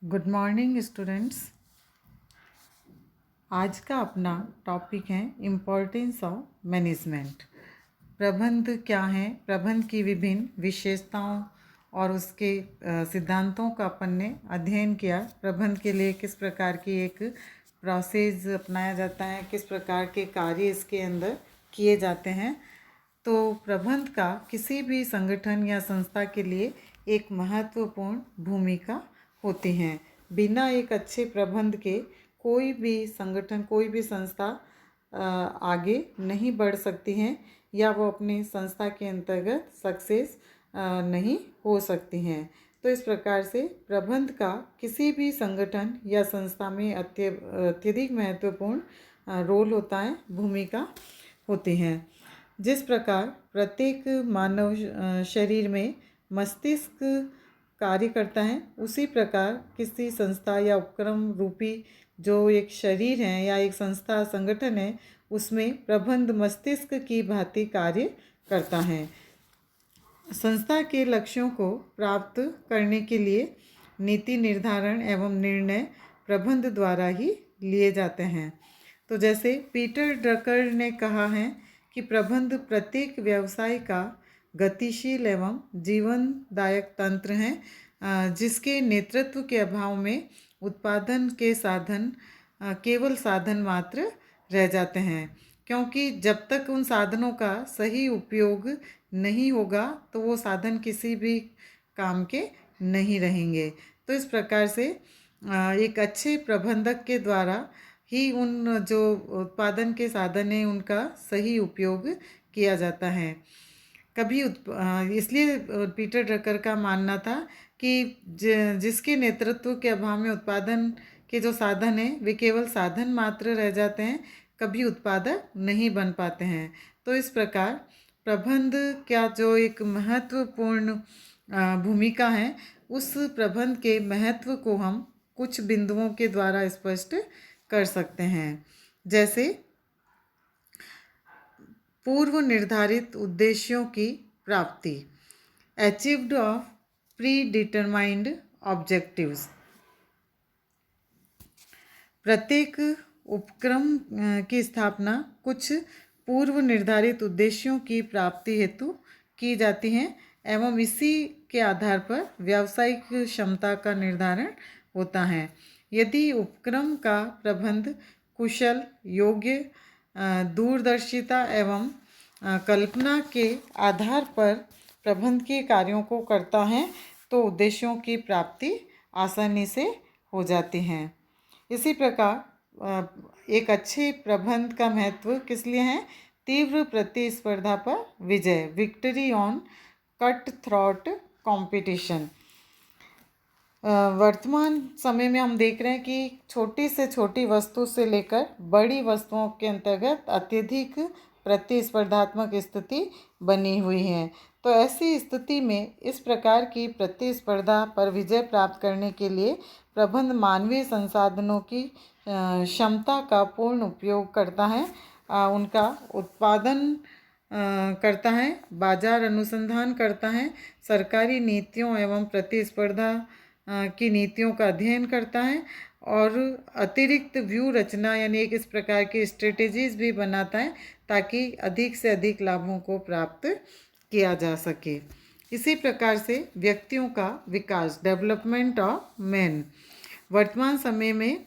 Good morning students. आज का अपना टॉपिक है इम्पोर्टेंस ऑफ मैनेजमेंट। प्रबंध क्या है, प्रबंध की विभिन्न विशेषताओं और उसके सिद्धांतों का अपन ने अध्ययन किया। प्रबंध के लिए किस प्रकार की एक प्रोसेस अपनाया जाता है, किस प्रकार के कार्य इसके अंदर किए जाते हैं। तो प्रबंध का किसी भी संगठन या संस्था के लिए एक महत्वपूर्ण भूमिका होती है। बिना एक अच्छे प्रबंध के कोई भी संगठन, कोई भी संस्था आगे नहीं बढ़ सकती है या वो अपनी संस्था के अंतर्गत सक्सेस नहीं हो सकती हैं। तो इस प्रकार से प्रबंध का किसी भी संगठन या संस्था में अत्यधिक महत्वपूर्ण रोल होता है, भूमिका होती है। जिस प्रकार प्रत्येक मानव शरीर में मस्तिष्क कार्य करता है, उसी प्रकार किसी संस्था या उपक्रम रूपी जो एक शरीर है या एक संस्था संगठन है, उसमें प्रबंध मस्तिष्क की भांति कार्य करता है। संस्था के लक्ष्यों को प्राप्त करने के लिए नीति निर्धारण एवं निर्णय प्रबंध द्वारा ही लिए जाते हैं। तो जैसे पीटर ड्रकर ने कहा है कि प्रबंध प्रत्येक व्यवसाय का गतिशील एवं जीवनदायक तंत्र है, जिसके नेतृत्व के अभाव में उत्पादन के साधन केवल साधन मात्र रह जाते हैं, क्योंकि जब तक उन साधनों का सही उपयोग नहीं होगा तो वो साधन किसी भी काम के नहीं रहेंगे। तो इस प्रकार से एक अच्छे प्रबंधक के द्वारा ही उन जो उत्पादन के साधन हैं उनका सही उपयोग किया जाता है। इसलिए पीटर ड्रकर का मानना था कि जिसके नेतृत्व के अभाव में उत्पादन के जो साधन हैं वे केवल साधन मात्र रह जाते हैं, कभी उत्पादक नहीं बन पाते हैं। तो इस प्रकार प्रबंध क्या जो एक महत्वपूर्ण भूमिका है, उस प्रबंध के महत्व को हम कुछ बिंदुओं के द्वारा स्पष्ट कर सकते हैं। जैसे पूर्व निर्धारित उद्देश्यों की प्राप्ति, achieved of pre determined objectives. प्रत्येक उपक्रम की स्थापना कुछ पूर्व निर्धारित उद्देश्यों की प्राप्ति हेतु की जाती है एवं इसी के आधार पर व्यावसायिक क्षमता का निर्धारण होता है। यदि उपक्रम का प्रबंध कुशल, योग्य, दूरदर्शिता एवं कल्पना के आधार पर प्रबंध के कार्यों को करता है तो उद्देश्यों की प्राप्ति आसानी से हो जाती है। इसी प्रकार एक अच्छे प्रबंध का महत्व किस लिए है? तीव्र प्रतिस्पर्धा पर विजय, victory on cut throat competition. वर्तमान समय में हम देख रहे हैं कि छोटी से छोटी वस्तु से लेकर बड़ी वस्तुओं के अंतर्गत अत्यधिक प्रतिस्पर्धात्मक स्थिति बनी हुई है। तो ऐसी स्थिति में इस प्रकार की प्रतिस्पर्धा पर विजय प्राप्त करने के लिए प्रबंध मानवीय संसाधनों की क्षमता का पूर्ण उपयोग करता है, उनका उत्पादन करता है, बाजार अनुसंधान करता है, सरकारी नीतियों एवं प्रतिस्पर्धा की नीतियों का अध्ययन करता है और अतिरिक्त व्यू रचना यानी एक इस प्रकार की स्ट्रेटेजीज भी बनाता है ताकि अधिक से अधिक लाभों को प्राप्त किया जा सके। इसी प्रकार से व्यक्तियों का विकास, डेवलपमेंट ऑफ मैन। वर्तमान समय में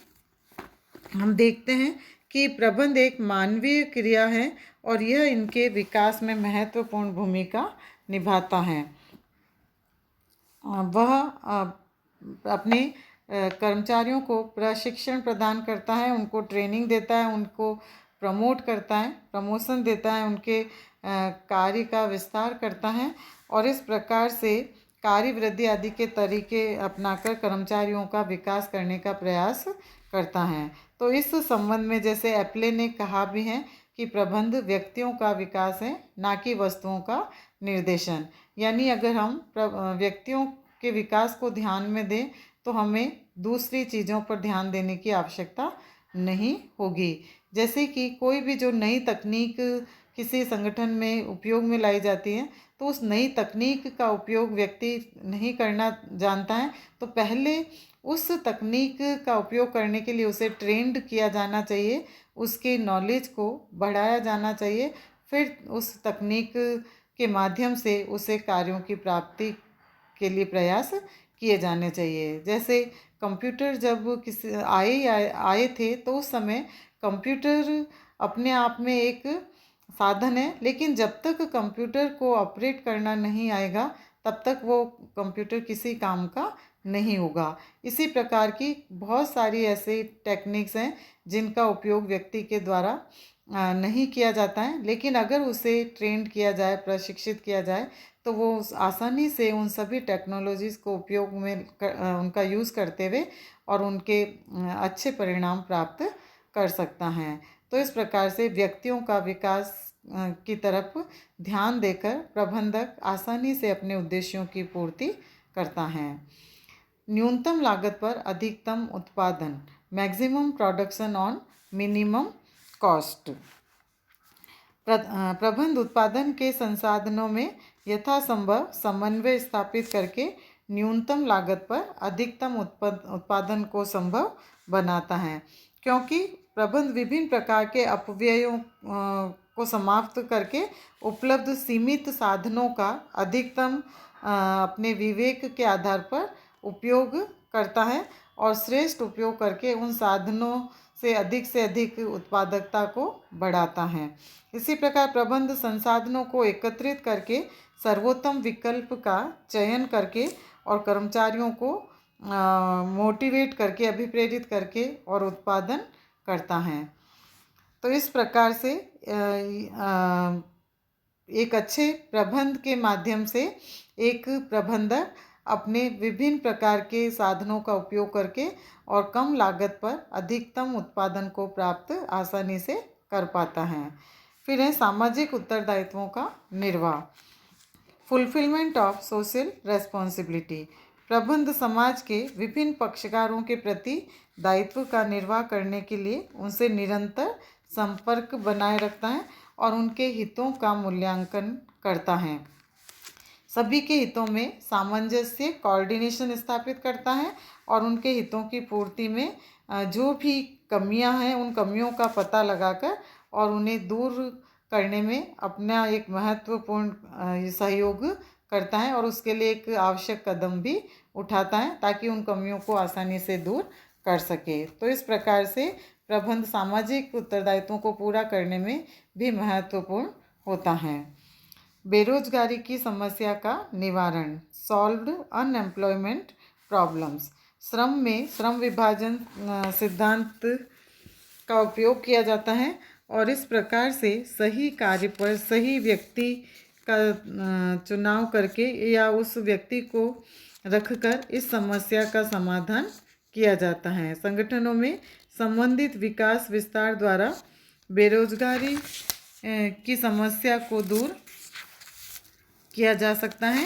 हम देखते हैं कि प्रबंध एक मानवीय क्रिया है और यह इनके विकास में महत्वपूर्ण भूमिका निभाता है। वह अपने कर्मचारियों को प्रशिक्षण प्रदान करता है, उनको ट्रेनिंग देता है, उनको प्रमोट करता है, प्रमोशन देता है, उनके कार्य का विस्तार करता है और इस प्रकार से कार्य वृद्धि आदि के तरीके अपनाकर कर्मचारियों का विकास करने का प्रयास करता है। तो इस संबंध में जैसे एप्ले ने कहा भी है कि प्रबंध व्यक्तियों का विकास है, ना कि वस्तुओं का निर्देशन। यानी अगर हम व्यक्तियों के विकास को ध्यान में दें तो हमें दूसरी चीज़ों पर ध्यान देने की आवश्यकता नहीं होगी। जैसे कि कोई भी जो नई तकनीक किसी संगठन में उपयोग में लाई जाती है तो तो उस नई तकनीक का उपयोग व्यक्ति नहीं करना जानता है तो पहले उस तकनीक का उपयोग करने के लिए उसे ट्रेंड किया जाना चाहिए, उसके नॉलेज को बढ़ाया जाना चाहिए, फिर उस तकनीक के माध्यम से उसे कार्यों की प्राप्ति के लिए प्रयास किए जाने चाहिए। जैसे कंप्यूटर जब आए थे तो उस समय कंप्यूटर अपने आप में एक साधन है, लेकिन जब तक कंप्यूटर को ऑपरेट करना नहीं आएगा तब तक वो कंप्यूटर किसी काम का नहीं होगा। इसी प्रकार की बहुत सारी ऐसे टेक्निक्स हैं जिनका उपयोग व्यक्ति के द्वारा नहीं किया जाता है, लेकिन अगर उसे ट्रेंड किया जाए, प्रशिक्षित किया जाए तो वो आसानी से उन सभी टेक्नोलॉजीज़ को उपयोग में उनका यूज़ करते हुए और उनके अच्छे परिणाम प्राप्त कर सकता है। तो इस प्रकार से व्यक्तियों का विकास की तरफ ध्यान देकर प्रबंधक आसानी से अपने उद्देश्यों की पूर्ति करता है। न्यूनतम लागत पर अधिकतम उत्पादन, maximum production on minimum cost. प्रबंध उत्पादन के संसाधनों में यथासंभव समन्वय स्थापित करके न्यूनतम लागत पर अधिकतम उत्पादन को संभव बनाता है, क्योंकि प्रबंध विभिन्न प्रकार के अपव्ययों को समाप्त करके उपलब्ध सीमित साधनों का अधिकतम अपने विवेक के आधार पर उपयोग करता है और श्रेष्ठ उपयोग करके उन साधनों से अधिक उत्पादकता को बढ़ाता है। इसी प्रकार प्रबंध संसाधनों को एकत्रित करके सर्वोत्तम विकल्प का चयन करके और कर्मचारियों को मोटिवेट करके, अभिप्रेरित करके और उत्पादन करता है। तो इस प्रकार से एक अच्छे प्रबंध के माध्यम से एक प्रबंधक अपने विभिन्न प्रकार के साधनों का उपयोग करके और कम लागत पर अधिकतम उत्पादन को प्राप्त आसानी से कर पाता है। फिर है सामाजिक उत्तरदायित्वों का निर्वाह, फुलफिलमेंट ऑफ सोशल रेस्पॉन्सिबिलिटी। प्रबंध समाज के विभिन्न पक्षकारों के प्रति दायित्व का निर्वाह करने के लिए उनसे निरंतर संपर्क बनाए रखता है और उनके हितों का मूल्यांकन करता है। सभी के हितों में सामंजस्य, कोऑर्डिनेशन स्थापित करता है और उनके हितों की पूर्ति में जो भी कमियां हैं उन कमियों का पता लगाकर और उन्हें दूर करने में अपना एक महत्वपूर्ण सहयोग करता है और उसके लिए एक आवश्यक कदम भी उठाता है ताकि उन कमियों को आसानी से दूर कर सके। तो इस प्रकार से प्रबंध सामाजिक उत्तरदायित्वों को पूरा करने में भी महत्वपूर्ण होता है। बेरोजगारी की समस्या का निवारण, सॉल्व्ड अनएम्प्लॉयमेंट प्रॉब्लम्स। श्रम में श्रम विभाजन सिद्धांत का उपयोग किया जाता है और इस प्रकार से सही कार्य पर सही व्यक्ति का चुनाव करके या उस व्यक्ति को रखकर इस समस्या का समाधान किया जाता है। संगठनों में संबंधित विकास विस्तार द्वारा बेरोजगारी की समस्या को दूर किया जा सकता है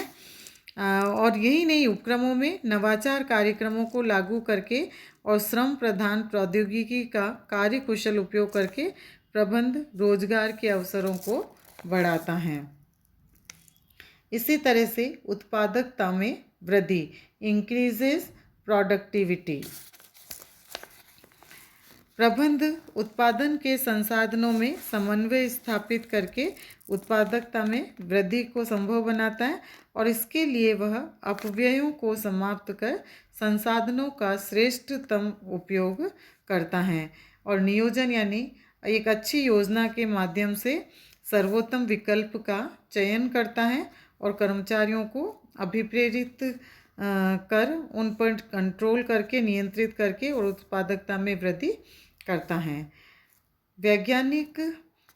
और यही नहीं, उपक्रमों में नवाचार कार्यक्रमों को लागू करके और श्रम प्रधान प्रौद्योगिकी का कार्यकुशल उपयोग करके प्रबंध रोजगार के अवसरों को बढ़ाता है। इसी तरह से उत्पादकता में वृद्धि, इंक्रीजेस प्रोडक्टिविटी। प्रबंध उत्पादन के संसाधनों में समन्वय स्थापित करके उत्पादकता में वृद्धि को संभव बनाता है और इसके लिए वह अपव्ययों को समाप्त कर संसाधनों का श्रेष्ठतम उपयोग करता है और नियोजन यानी एक अच्छी योजना के माध्यम से सर्वोत्तम विकल्प का चयन करता है और कर्मचारियों को अभिप्रेरित कर उन पर कंट्रोल करके, नियंत्रित करके और उत्पादकता में वृद्धि करता है। वैज्ञानिक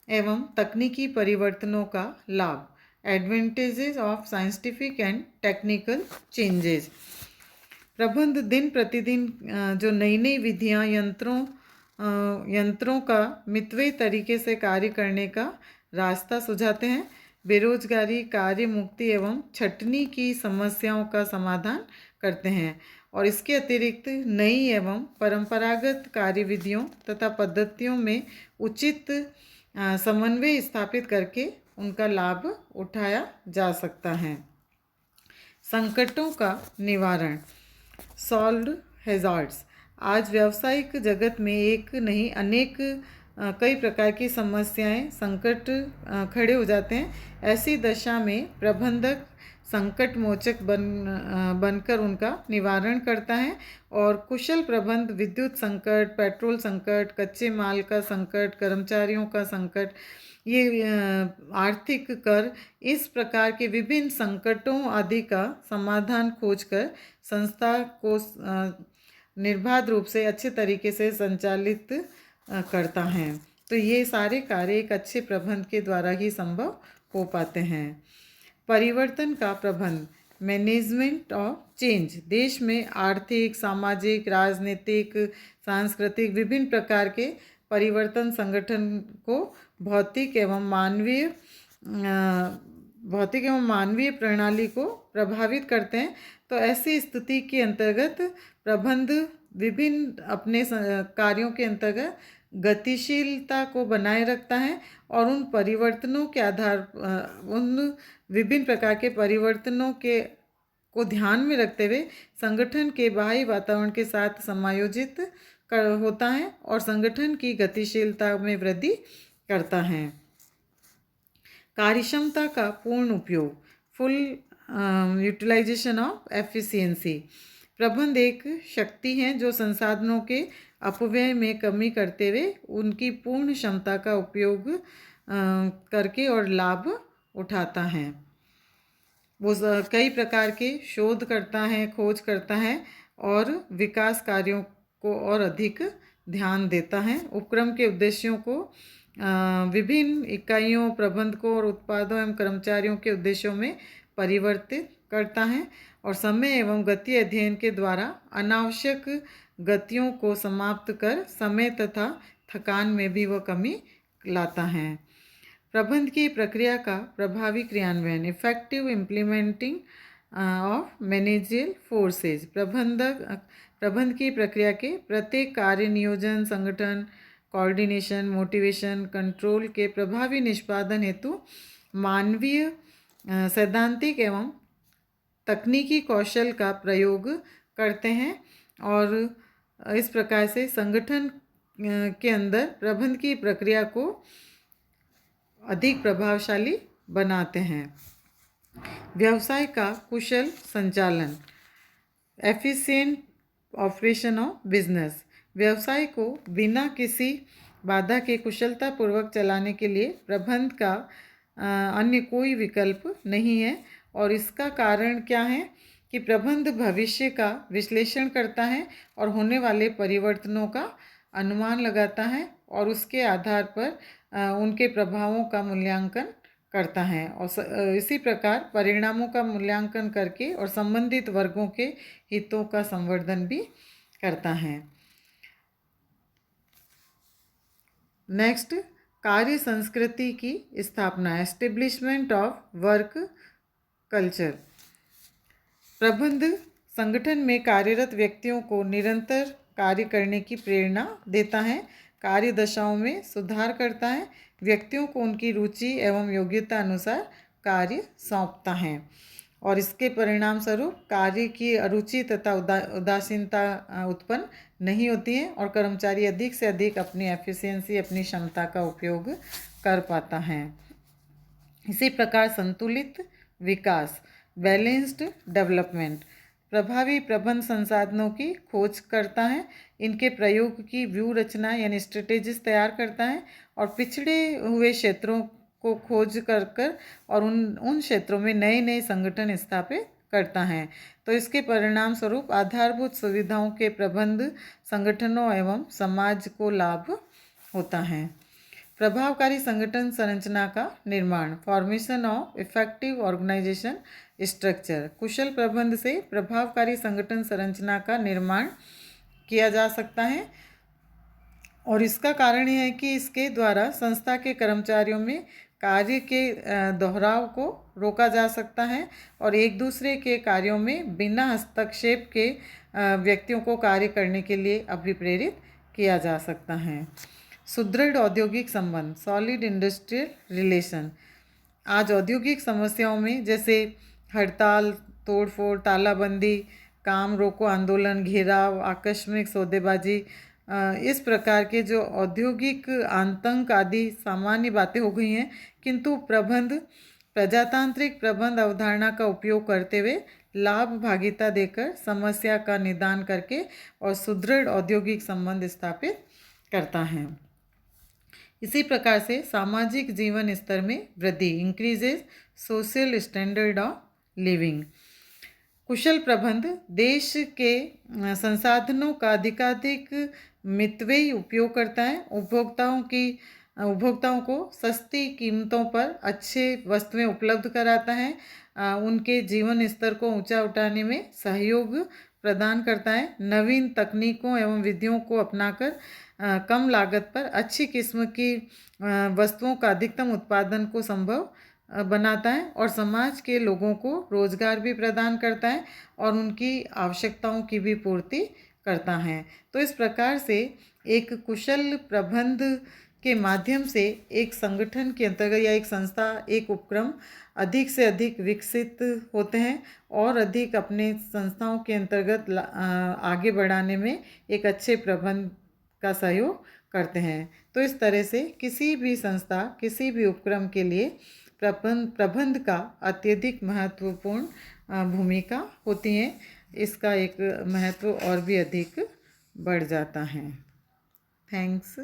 एवं तकनीकी परिवर्तनों का लाभ, advantages of scientific and technical changes. प्रबंध दिन प्रतिदिन जो नई नई विधियाँ, यंत्रों का मितव्ययी तरीके से कार्य करने का रास्ता सुझाते हैं। बेरोजगारी, कार्य मुक्ति एवं छटनी की समस्याओं का समाधान करते हैं और इसके अतिरिक्त नई एवं परंपरागत कार्यविधियों तथा पद्धतियों में उचित समन्वय स्थापित करके उनका लाभ उठाया जा सकता है। संकटों का निवारण, सॉल्व्ड हैज़ार्ड्स। आज व्यावसायिक जगत में एक नहीं अनेक कई प्रकार की समस्याएं संकट खड़े हो जाते हैं। ऐसी दशा में प्रबंधक संकट मोचक बनकर उनका निवारण करता है और कुशल प्रबंध विद्युत संकट, पेट्रोल संकट, कच्चे माल का संकट, कर्मचारियों का संकट, ये आर्थिक कर, इस प्रकार के विभिन्न संकटों आदि का समाधान खोजकर संस्था को निर्बाध रूप से अच्छे तरीके से संचालित करता है। तो ये सारे कार्य एक अच्छे प्रबंध के द्वारा ही संभव हो पाते हैं। परिवर्तन का प्रबंध, मैनेजमेंट ऑफ चेंज। देश में आर्थिक, सामाजिक, राजनीतिक, सांस्कृतिक विभिन्न प्रकार के परिवर्तन संगठन को भौतिक एवं मानवीय प्रणाली को प्रभावित करते हैं। तो ऐसी स्थिति के अंतर्गत प्रबंध विभिन्न अपने कार्यों के अंतर्गत गतिशीलता को बनाए रखता है और उन परिवर्तनों के आधार उन विभिन्न प्रकार के परिवर्तनों को ध्यान में रखते हुए संगठन के बाह्य वातावरण के साथ समायोजित होता है और संगठन की गतिशीलता में वृद्धि करता है। कार्यक्षमता का पूर्ण उपयोग, फुल यूटिलाइजेशन ऑफ एफिशिएंसी। प्रबंध एक शक्ति है जो संसाधनों के अपव्यय में कमी करते हुए उनकी पूर्ण क्षमता का उपयोग करके और लाभ उठाता है। वो कई प्रकार के शोध करता है, खोज करता है और विकास कार्यों को और अधिक ध्यान देता है। उपक्रम के उद्देश्यों को विभिन्न इकाइयों, प्रबंधकों और उत्पादों एवं कर्मचारियों के उद्देश्यों में परिवर्तित करता है और समय एवं गति अध्ययन के द्वारा अनावश्यक गतियों को समाप्त कर समय तथा थकान में भी वह कमी लाता है। प्रबंध की प्रक्रिया का प्रभावी क्रियान्वयन, effective implementing of managerial forces. प्रबंध की प्रक्रिया के प्रत्येक कार्य, नियोजन, संगठन, कोऑर्डिनेशन, मोटिवेशन, कंट्रोल के प्रभावी निष्पादन हेतु मानवीय सैद्धांतिक एवं तकनीकी कौशल का प्रयोग करते हैं और इस प्रकार से संगठन के अंदर प्रबंध की प्रक्रिया को अधिक प्रभावशाली बनाते हैं। व्यवसाय का कुशल संचालन, एफिशिएंट ऑपरेशन ऑफ बिजनेस। व्यवसाय को बिना किसी बाधा के कुशलतापूर्वक चलाने के लिए प्रबंध का अन्य कोई विकल्प नहीं है। और इसका कारण क्या है कि प्रबंध भविष्य का विश्लेषण करता है और होने वाले परिवर्तनों का अनुमान लगाता है और उसके आधार पर उनके प्रभावों का मूल्यांकन करता है और इसी प्रकार परिणामों का मूल्यांकन करके और संबंधित वर्गों के हितों का संवर्धन भी करता है। नेक्स्ट, कार्य संस्कृति की स्थापना, एस्टेब्लिशमेंट ऑफ वर्क कल्चर। प्रबंध संगठन में कार्यरत व्यक्तियों को निरंतर कार्य करने की प्रेरणा देता है, कार्य दशाओं में सुधार करता है, व्यक्तियों को उनकी रुचि एवं योग्यता अनुसार कार्य सौंपता है और इसके परिणाम स्वरूप कार्य की अरुचि तथा उदासीनता उत्पन्न नहीं होती है और कर्मचारी अधिक से अधिक अपनी एफिशिएंसी, अपनी क्षमता का उपयोग कर पाता है। इसी प्रकार संतुलित विकास, बैलेंस्ड डेवलपमेंट। प्रभावी प्रबंध संसाधनों की खोज करता है, इनके प्रयोग की व्यू रचना यानी स्ट्रेटेजीज तैयार करता है और पिछड़े हुए क्षेत्रों को खोज कर और उन क्षेत्रों में नए नए संगठन स्थापित करता है। तो इसके परिणाम स्वरूप आधारभूत सुविधाओं के प्रबंध संगठनों एवं समाज को लाभ होता है। प्रभावकारी संगठन संरचना का निर्माण, formation of effective organisation structure. कुशल प्रबंध से प्रभावकारी संगठन संरचना का निर्माण किया जा सकता है और इसका कारण यह है कि इसके द्वारा संस्था के कर्मचारियों में कार्य के दोहराव को रोका जा सकता है और एक दूसरे के कार्यों में बिना हस्तक्षेप के व्यक्तियों को कार्य करने के लिए अभिप्रेरित किया जा सकता है। सुदृढ़ औद्योगिक संबंध, सॉलिड इंडस्ट्रियल रिलेशन। आज औद्योगिक समस्याओं में जैसे हड़ताल, तोड़फोड़, तालाबंदी, काम रोको आंदोलन, घेराव, आकस्मिक सौदेबाजी, इस प्रकार के जो औद्योगिक आतंक आदि सामान्य बातें हो गई हैं, किंतु प्रजातांत्रिक प्रबंध अवधारणा का उपयोग करते हुए लाभ भागीता देकर समस्या का निदान करके और सुदृढ़ औद्योगिक संबंध स्थापित करता है। इसी प्रकार से सामाजिक जीवन स्तर में वृद्धि, increases social standard of living. कुशल प्रबंध देश के संसाधनों का अधिकाधिक मितव्ययी उपयोग करता है, उपभोक्ताओं को सस्ती कीमतों पर अच्छे वस्तुएं उपलब्ध कराता है, उनके जीवन स्तर को ऊंचा उठाने में सहयोग प्रदान करता है, नवीन तकनीकों एवं विधियों को अपनाकर कम लागत पर अच्छी किस्म की वस्तुओं का अधिकतम उत्पादन को संभव बनाता है और समाज के लोगों को रोजगार भी प्रदान करता है और उनकी आवश्यकताओं की भी पूर्ति करता है। तो इस प्रकार से एक कुशल प्रबंध के माध्यम से एक संगठन के अंतर्गत या एक संस्था, एक उपक्रम अधिक से अधिक विकसित होते हैं और अधिक अपने संस्थाओं के अंतर्गत आगे बढ़ाने में एक अच्छे प्रबंध का सहयोग करते हैं। तो इस तरह से किसी भी संस्था, किसी भी उपक्रम के लिए प्रबंध का अत्यधिक महत्वपूर्ण भूमिका होती है। इसका एक महत्व और भी अधिक बढ़ जाता है। थैंक्स।